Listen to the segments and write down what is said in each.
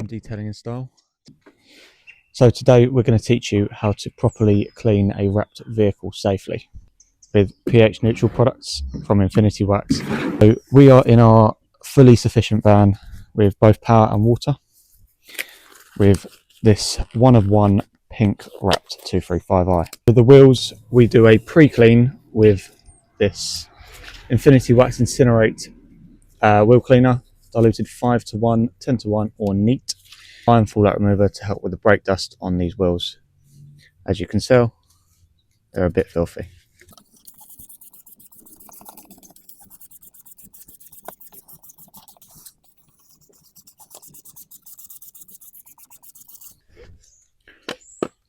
detailing in style. So today we're going to teach you how to properly clean a wrapped vehicle safely with pH neutral products from Infinity Wax. So we are in our fully sufficient van with both power and water with this one of one pink wrapped 235i. For the wheels we do a pre-clean with this Infinity Wax Incinerate wheel cleaner, diluted 5:1, 10:1 or neat. Iron fallout remover to help with the brake dust on these wheels. As you can tell, they're a bit filthy.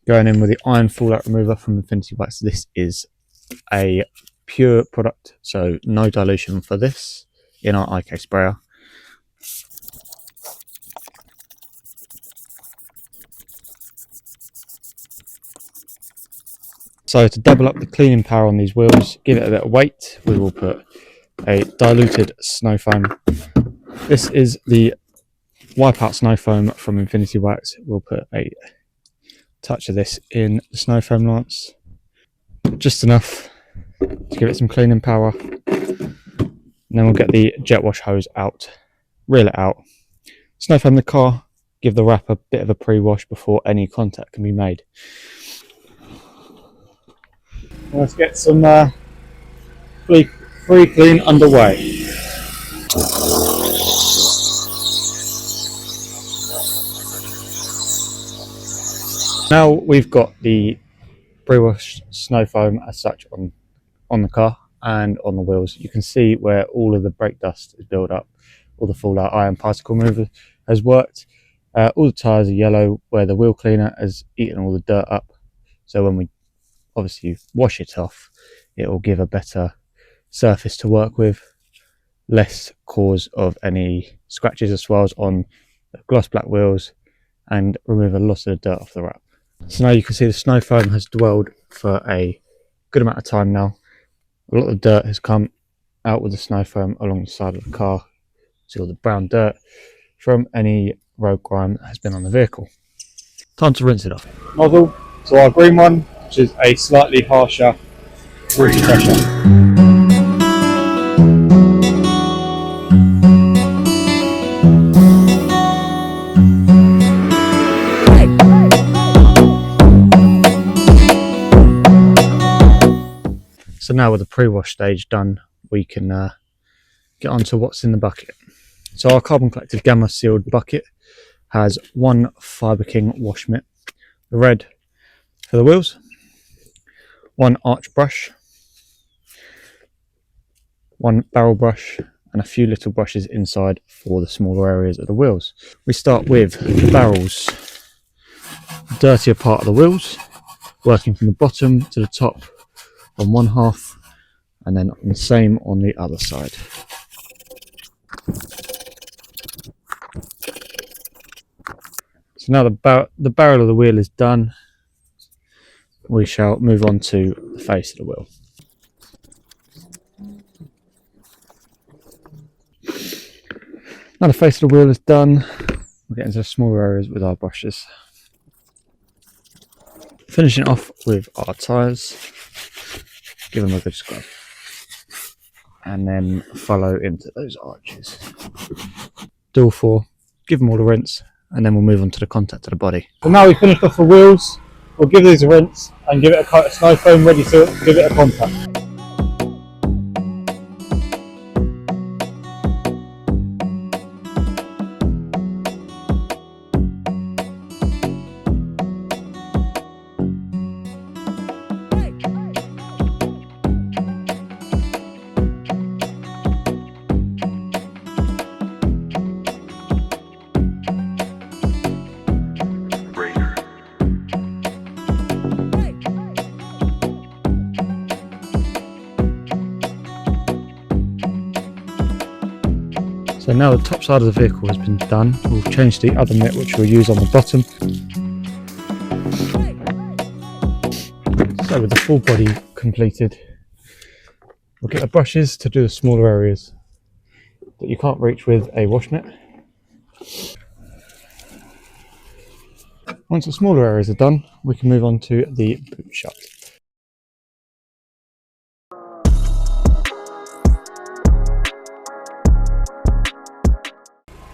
Going in with the iron fallout remover from Infinity Wax. This is a pure product, so no dilution for this in our IK sprayer. So to double up the cleaning power on these wheels, give it a bit of weight, we will put a diluted snow foam. This is the Wipeout snow foam from Infinity Wax. We'll put a touch of this in the snow foam lance, just enough to give it some cleaning power. And then we'll get the jet wash hose out, reel it out, snow foam the car, give the wrap a bit of a pre-wash before any contact can be made. Let's get some free clean underway. Now we've got the pre-washed snow foam as such on the car and on the wheels. You can see where all of the brake dust is built up, all the fallout iron particle remover has worked. All the tyres are yellow where the wheel cleaner has eaten all the dirt up. So when we obviously wash it off, it will give a better surface to work with, less cause of any scratches or swirls on the gloss black wheels, and remove a lot of the dirt off the wrap. So now you can see the snow foam has dwelled for a good amount of time now. A lot of dirt has come out with the snow foam along the side of the car. See all the brown dirt from any road grime that has been on the vehicle. Time to rinse it off. Nozzle to our green one, which is a slightly harsher water pressure. So now with the pre-wash stage done, we can get on to what's in the bucket. So our carbon collected gamma sealed bucket has one Fibre King wash mitt, the red for the wheels, one arch brush, one barrel brush, and a few little brushes inside for the smaller areas of the wheels. We start with the barrels, the dirtier part of the wheels, working from the bottom to the top on one half, and then the same on the other side. So now the barrel of the wheel is done, we shall move on to the face of the wheel. Now the face of the wheel is done, we'll get into the smaller areas with our brushes. Finishing off with our tyres, give them a good scrub, and then follow into those arches. Do all four, give them all a rinse, and then we'll move on to the contact of the body. So now we've finished off the wheels, we'll give these a rinse and give it a coat of snow foam ready to give it a contact. So now the top side of the vehicle has been done, we'll change the other mitt which we'll use on the bottom. So with the full body completed, we'll get the brushes to do the smaller areas that you can't reach with a wash mitt. Once the smaller areas are done, we can move on to the boot shut.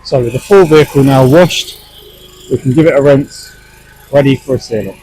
So with the full vehicle now washed, we can give it a rinse, ready for a sealant.